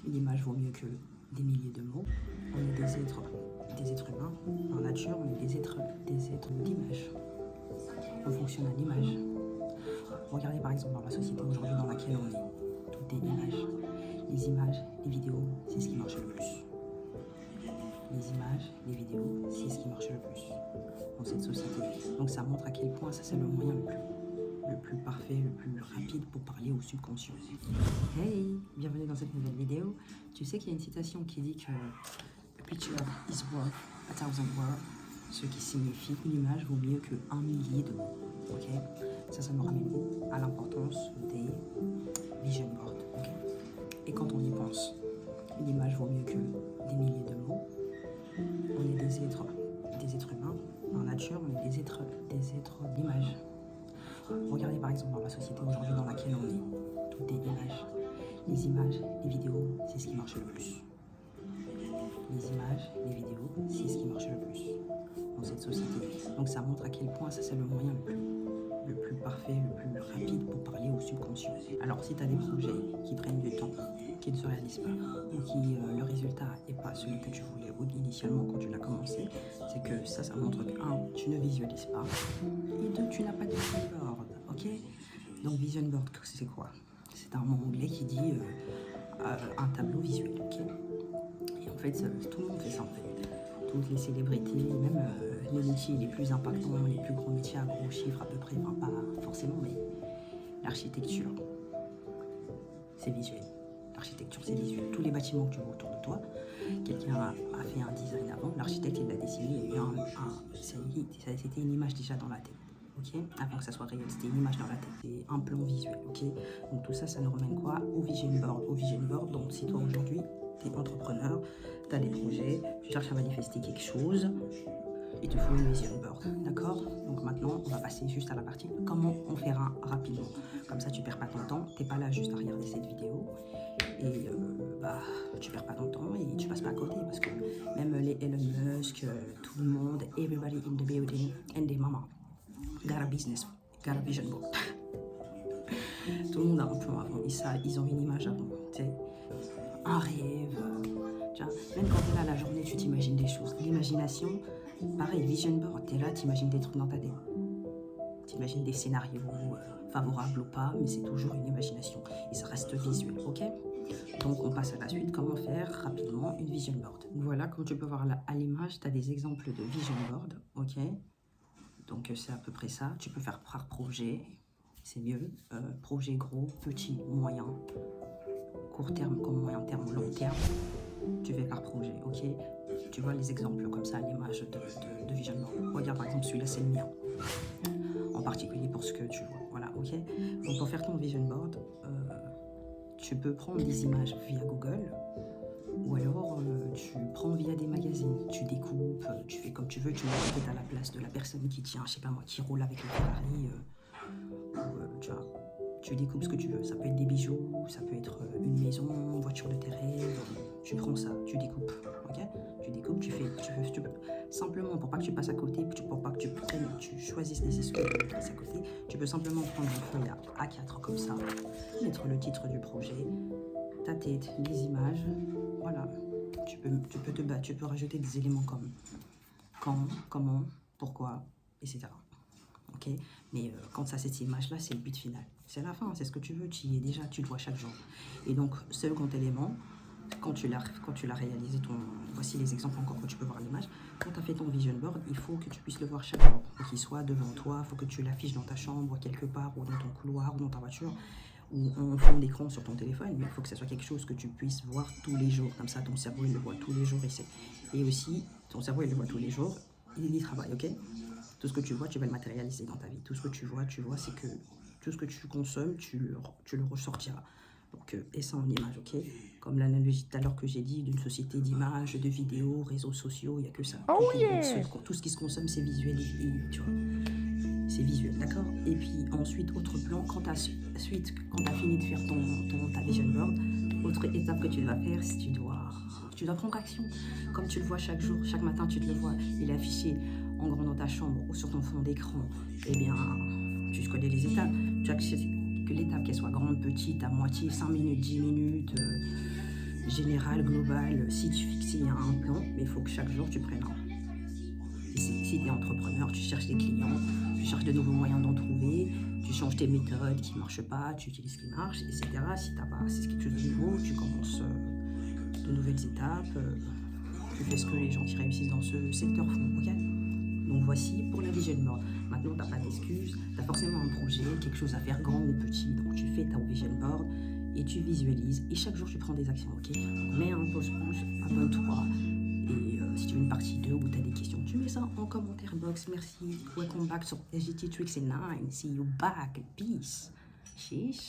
Une image vaut mieux que des milliers de mots. On est des êtres humains. En nature, on est des êtres d'image. On fonctionne à l'image. Regardez par exemple dans la société aujourd'hui dans laquelle on est. Tout est image. Les images, les vidéos, c'est ce qui marche le plus. Les images, les vidéos, c'est ce qui marche le plus dans cette société. Donc ça montre à quel point ça c'est le moyen le plus parfait, le plus rapide pour parler au subconscient. Hey, bienvenue dans cette nouvelle vidéo. Tu sais qu'il y a une citation qui dit que a picture is worth a thousand words, ce qui signifie une image vaut mieux que 1 millier de mots. Ok, ça nous ramène à l'importance des vision boards. Ok, et quand on y pense, une image vaut mieux que des milliers de mots. On est des êtres humains. En nature, on est des êtres d'image. Regardez par exemple dans la société aujourd'hui dans laquelle on est. Tout est image. Les images, les vidéos, c'est ce qui marche le plus. Les images, les vidéos, c'est ce qui marche le plus dans cette société. Donc ça montre à quel point ça c'est le moyen le plus parfait, le plus rapide pour parler au subconscient. Alors si tu as des projets qui prennent du temps, qui ne se réalisent pas, ou qui le résultat n'est pas celui que tu voulais initialement quand tu l'as commencé, c'est que ça montre que 1, tu ne visualises pas, et 2, tu n'as pas de vision board, ok? Donc vision board, c'est quoi? C'est un mot anglais qui dit un tableau visuel, ok? Et en fait, tout le monde fait ça en fait. Toutes les célébrités, même les métiers les plus impactants, les plus gros métiers à gros chiffres à peu près, enfin pas forcément, mais l'architecture, c'est visuel. L'architecture, c'est visuel. Tous les bâtiments que tu vois autour de toi, quelqu'un a fait un design avant, l'architecte il l'a dessiné, il y a eu c'était une image déjà dans la tête. Ok, avant que ça soit réel, c'était une image dans la tête, c'est un plan visuel. Ok, donc tout ça, ça nous ramène quoi? Au vision board. Au vision board, donc si toi aujourd'hui, tu es entrepreneur, tu as des projets, tu cherches à manifester quelque chose, il te faut une vision board, d'accord? Donc maintenant, on va passer juste à la partie comment on fera rapidement. Comme ça, tu perds pas ton temps, t'es pas là juste à regarder cette vidéo et tu perds pas ton temps et tu passes pas à côté parce que même les Elon Musk, tout le monde, everybody in the building and their mama got a business, got a vision board. Tout le monde a un plan avant, ils ont une image avant, tu sais, un rêve. Même quand tu es là la journée, tu t'imagines des choses. L'imagination, pareil, vision board, tu es là, tu imagines des trucs dans ta tête. Tu imagines des scénarios favorables ou pas, mais c'est toujours une imagination. Et ça reste visuel, ok? Donc on passe à la suite, comment faire rapidement une vision board. Voilà, comme tu peux voir là, à l'image, tu as des exemples de vision board, ok? Donc c'est à peu près ça. Tu peux faire par projet, c'est mieux. Projet gros, petit, moyen, court terme comme moyen terme, long terme. Tu fais par projet, ok? Tu vois les exemples comme ça, l'image de vision board. Regarde par exemple celui-là, c'est le mien. En particulier pour ce que tu vois, voilà, ok? Donc pour faire ton vision board, tu peux prendre des images via Google ou alors tu prends via des magazines, tu découpes, tu fais comme tu veux, tu mets peut-être à la place de la personne qui tient, je sais pas moi, qui roule avec le Ferrari, tu vois. Tu découpes ce que tu veux, ça peut être des bijoux, ça peut être une maison, une voiture de tes rêves, tu prends ça, tu découpes, ok? Tu découpes, tu fais, tu peux. Simplement pour pas que tu passes à côté, pour pas que tu choisisses des excuses de passer à côté, tu peux simplement prendre une feuille à A4 comme ça, mettre le titre du projet, ta tête, les images, voilà. Tu peux rajouter des éléments comme quand, comment, pourquoi, etc. Ok, mais quand ça, cette image-là, c'est le but final. C'est la fin, c'est ce que tu veux, tu y es déjà, tu le vois chaque jour. Et donc, second élément, quand tu l'as réalisé, voici les exemples encore que tu peux voir l'image. Quand tu as fait ton vision board, il faut que tu puisses le voir chaque jour. Il faut qu'il soit devant toi, il faut que tu l'affiches dans ta chambre, quelque part, ou dans ton couloir, ou dans ta voiture, ou en fond d'écran sur ton téléphone. Mais il faut que ce soit quelque chose que tu puisses voir tous les jours. Comme ça, ton cerveau, il le voit tous les jours. Et aussi, ton cerveau, il le voit tous les jours. Il y travaille, ok? Tout ce que tu vois, tu vas le matérialiser dans ta vie. Tout ce que tu vois, c'est que tout ce que tu consommes, tu le ressortiras. Donc, et ça en image, ok? Comme l'analogie tout à l'heure que j'ai dit d'une société d'images, de vidéos, réseaux sociaux, il n'y a que ça. Tout ce qui se consomme, c'est visuel, tu vois. C'est visuel, d'accord? Et puis ensuite, autre plan, quand tu as fini de faire ta vision board, autre étape que tu dois faire, c'est tu dois prendre action. Comme tu le vois chaque jour, chaque matin, tu te le vois, il est affiché en grand dans ta chambre ou sur ton fond d'écran. Eh bien, tu connais les étapes. Tu as que l'étape, qu'elle soit grande, petite, à moitié, 5 minutes, 10 minutes, général, global, si tu fixes un plan, mais il faut que chaque jour tu prennes un. Et si tu es entrepreneur, tu cherches des clients, tu cherches de nouveaux moyens d'en trouver, tu changes tes méthodes qui ne marchent pas, tu utilises ce qui marche, etc. Si t'as pas, c'est quelque chose de nouveau, tu commences de nouvelles étapes, tu fais ce que les gens qui réussissent dans ce secteur font, ok? Donc voici pour la vision board. Maintenant, tu n'as pas d'excuses, tu as forcément un projet, quelque chose à faire grand ou petit, donc tu fais ta vision board et tu visualises et chaque jour tu prends des actions, ok? Mets un pouce, abonne-toi et si tu veux une partie 2 ou tu as des questions, tu mets ça en commentaire box. Merci, welcome back sur SGT Tricks and 9, see you back, peace, sheesh.